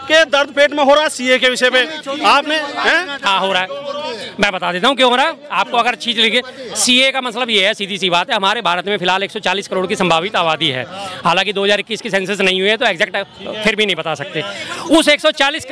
आपके दर्द पेट में हो रहा है सीए के विषय पे आपने? हाँ हो रहा है, मैं बता देता हूँ क्यों हो रहा है आपको। अगर चीज लिखे सीए का मतलब ये है, सीधी सी बात है, हमारे भारत में फिलहाल 140 करोड़ की संभावित आबादी है। हालांकि 2021 की सेंसस नहीं हुई है तो एग्जैक्ट फिर भी नहीं बता सकते। उस 140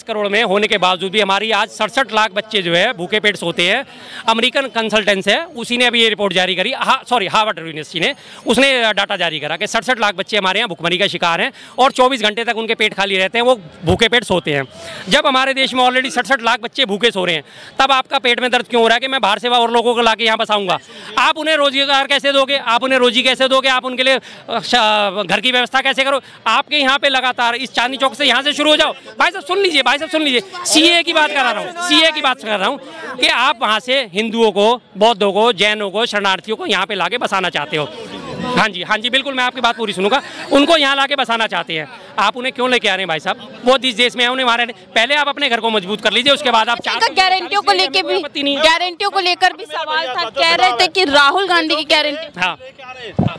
करोड़ में होने के बावजूद भी हमारी आज 67 लाख बच्चे जो है भूखे पेट सोते हैं। अमेरिकन कंसल्टेंस है, उसी ने अभी ये रिपोर्ट जारी करी, हार्वर्ड यूनिवर्सिटी ने, उसने डाटा जारी करा कि 67 लाख बच्चे हमारे यहाँ भुखमरी का शिकार हैं और 24 घंटे तक उनके पेट खाली रहते हैं, वो भूखे पेट सोते हैं। जब हमारे देश में ऑलरेडी 67 लाख बच्चे भूखे सो रहे हैं, तब आपका पेट में दर्द क्यों हो रहा है कि मैं बाहर से और लोगों को ला के यहाँ बसाऊंगा? आप उन्हें रोजगार कैसे दोगे, आप उन्हें रोजी कैसे दोगे, आप उनके लिए घर की व्यवस्था कैसे करो? आपके यहाँ पे लगातार इस चांदनी चौक से यहाँ से शुरू हो जाओ। भाई साहब सुन लीजिए, सीए की बात कर रहा हूँ, सीए की बात कर रहा हूँ कि आप वहाँ से हिंदुओं को, बौद्धों को, जैनों को, शरणार्थियों को यहाँ पे लाके बसाना चाहते हो। हाँ जी बिल्कुल, मैं आपकी बात पूरी सुनूंगा। उनको यहाँ लाके बसाना चाहते हैं, आप उन्हें क्यों लेके आ रहे हैं भाई साहब? वो जिस देश में है उन्हें वहाँ पहले आप अपने घर को मजबूत कर लीजिए, उसके बाद आप गारंटियों को लेकर भी, गारंटियों को लेकर भी सवाल था, कह रहे थे कि राहुल गांधी की गारंटी हाँ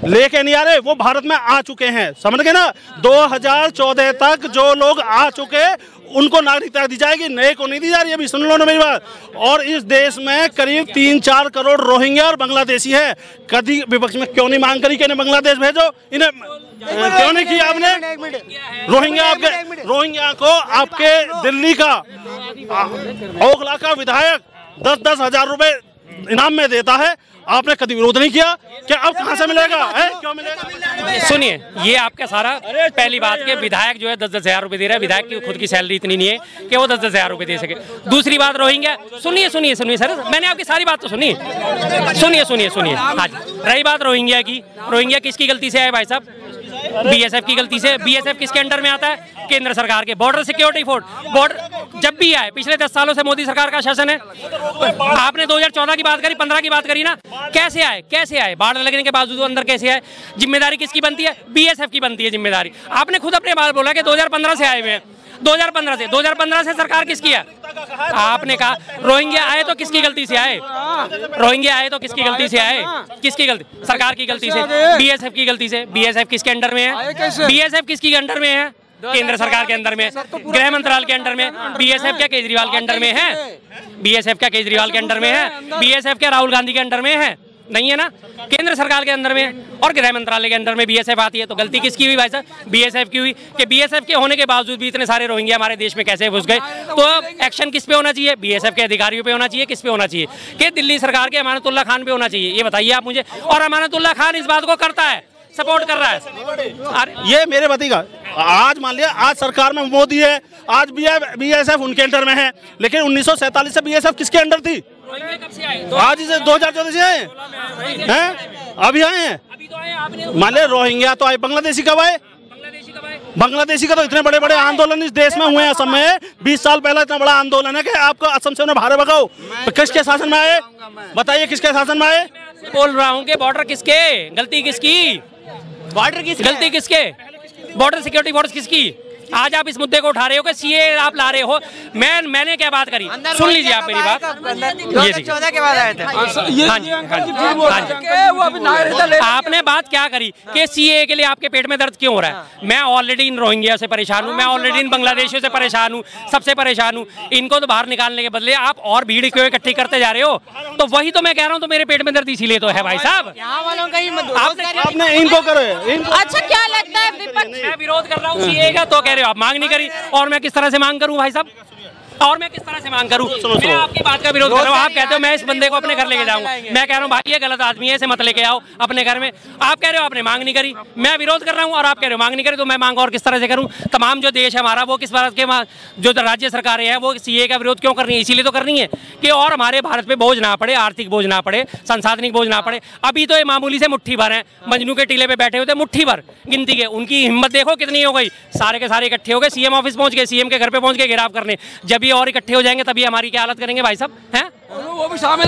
लेके नहीं आ रहे, वो भारत में आ चुके हैं, समझ गए ना? 2014 तक जो लोग आ चुके उनको नागरिकता दी जाएगी, नए को नहीं दी जा रही। अभी सुन लो ना मेरी बात। और इस देश में करीब 3-4 करोड़ रोहिंग्या और बांग्लादेशी है। कभी विपक्ष में क्यों नहीं मांग करी कि इन्हें बांग्लादेश भेजो? इन्हें क्यों नहीं किया आपने? रोहिंग्या को आपके दिल्ली का ओखला का विधायक 10-10 हजार रुपए इनाम में देता है, आपने कभी विरोध नहीं किया। क्या अब कहां से मिलेगा है? क्यों मिलेगा? सुनिए, ये आपका सारा पहली बात के विधायक जो है 10-10 हजार रुपए दे रहा है, विधायक की खुद की सैलरी इतनी नहीं है कि वो 10-10 हजार रुपए दे सके। दूसरी बात रोहिंग्या, सुनिए सर, मैंने आपकी सारी बात तो सुनिए। हाँ जी, रही बात रोहिंग्या की, रोहिंग्या किसकी गलती से आए भाई साहब? बीएसएफ की गलती से। बीएसएफ किसके अंडर में आता है? केंद्र सरकार के। बॉर्डर सिक्योरिटी फोर्स, बॉर्डर जब भी आए, पिछले 10 सालों से मोदी सरकार का शासन है। आपने 2014 की बात करी, 15 की बात करी ना, कैसे आए? बाढ़ लगने के बावजूद अंदर कैसे आए? जिम्मेदारी किसकी बनती है? बीएसएफ की बनती है जिम्मेदारी। आपने खुद अपने बात बोला कि 2015 से आए हुए हैं, 2015 से सरकार किसकी है? आपने कहा रोहिंग्या आए तो किसकी गलती से आए? किसकी गलती? सरकार की गलती से, बीएसएफ की गलती से। बीएसएफ किसके अंडर में है? बीएसएफ किसकी अंडर में है? केंद्र सरकार के अंदर में, गृह मंत्रालय के अंडर में। बीएसएफ क्या केजरीवाल के अंडर में है? बीएसएफ क्या केजरीवाल के अंडर में है? बीएसएफ क्या राहुल गांधी के अंडर में है? नहीं है ना, केंद्र सरकार के अंदर में और गृह मंत्रालय के अंदर में बीएसएफ आती है। तो गलती किसकी हुई भाई साहब? बीएसएफ की हुई कि बीएसएफ के होने के बावजूद भी इतने सारे रोहिंग्या हमारे देश में कैसे घुस गए। तो एक्शन किस पे होना चाहिए? बीएसएफ के अधिकारियों पे होना चाहिए। किस पे होना चाहिए? कि दिल्ली सरकार के अमानतुल्लाह खान पे होना चाहिए। ये बताइए आप मुझे। और अमानतुल्लाह खान इस बात को करता है, सपोर्ट कर रहा है। ये मेरे भतीजा, आज मान लिया आज सरकार में मोदी है, आज बीएसएफ उनके अंडर में है, लेकिन 1947 से बीएसएफ किसके अंडर थी? आज इसे 2014 से आए हैं, अभी आए हैं। मान लिया रोहिंग्या तो आए, बांग्लादेशी कब आए? बांग्लादेशी का तो इतने बड़े बड़े आंदोलन इस देश में हुए हैं। असम में 20 साल पहले इतना बड़ा आंदोलन है कि आपको असम से उन्हें बाहर भगाओ। तो किसके शासन में आए? बताइए किसके शासन में आए? बोल रहा हूँ कि बॉर्डर किसके, गलती किसकी? गलती किसके? बॉर्डर सिक्योरिटी फोर्स किसकी? आज आप इस मुद्दे को उठा रहे हो कि सीए आप ला रहे हो। मैंने क्या बात करी, सुन लीजिए आप मेरी बात। 2014 के बाद आए थे। आपने बात क्या करी कि सीए के लिए आपके पेट में दर्द क्यों हो रहा है? मैं ऑलरेडी इन रोहिंग्या से परेशान हूँ, मैं ऑलरेडी इन बांग्लादेशियों से परेशान हूँ, सबसे परेशान हूँ। इनको तो बाहर निकालने के बदले आप और भीड़ क्यों इकट्ठी करते जा रहे हो? तो वही तो मैं कह रहा हूँ, तो मेरे पेट में दर्द इसीलिए तो है भाई साहब। आपने इनको करो। अच्छा क्या लगता है विपक्ष? मैं विरोध कर रहा हूँ सीए का, तो कह रहे हो आप मांग नहीं करी। और मैं किस तरह से मांग करूं भाई साहब? और मैं किस तरह से मांग करूं? मैं आपकी बात का विरोध कर रहा हूं। आप कहते हो मैं इस बंदे को अपने घर लेके जाऊंगा, मैं कह रहा हूं भाई ये गलत आदमी है, इसे मत लेके आओ अपने घर में। आप कह रहे हो आपने मांग नहीं करी, मैं विरोध कर रहा हूं, और आप कह रहे हो मांग नहीं करी। तो मैं मांग और किस तरह से करूं? तमाम जो देश है हमारा, वो किस तरह के जो राज्य सरकारें हैं वो सीए का विरोध क्यों कर रही है? इसीलिए तो कर रही है कि और हमारे भारत पे बोझ ना पड़े, आर्थिक बोझ ना पड़े, संसाधनिक बोझ ना पड़े। अभी तो ये मामूली से मुट्ठी भर है, मजनू के टीले पे बैठे हुए थे, मुट्ठी भर गिनती के। उनकी हिम्मत देखो कितनी हो गई, सारे के सारे इकट्ठे हो गए, सीएम ऑफिस पहुंच गए, सीएम के घर पे पहुंच गए घेराव करने। जब ये और इकट्ठे हो जाएंगे तभी हमारी क्या हालत करेंगे भाई साहब हैं? वो भी शामिल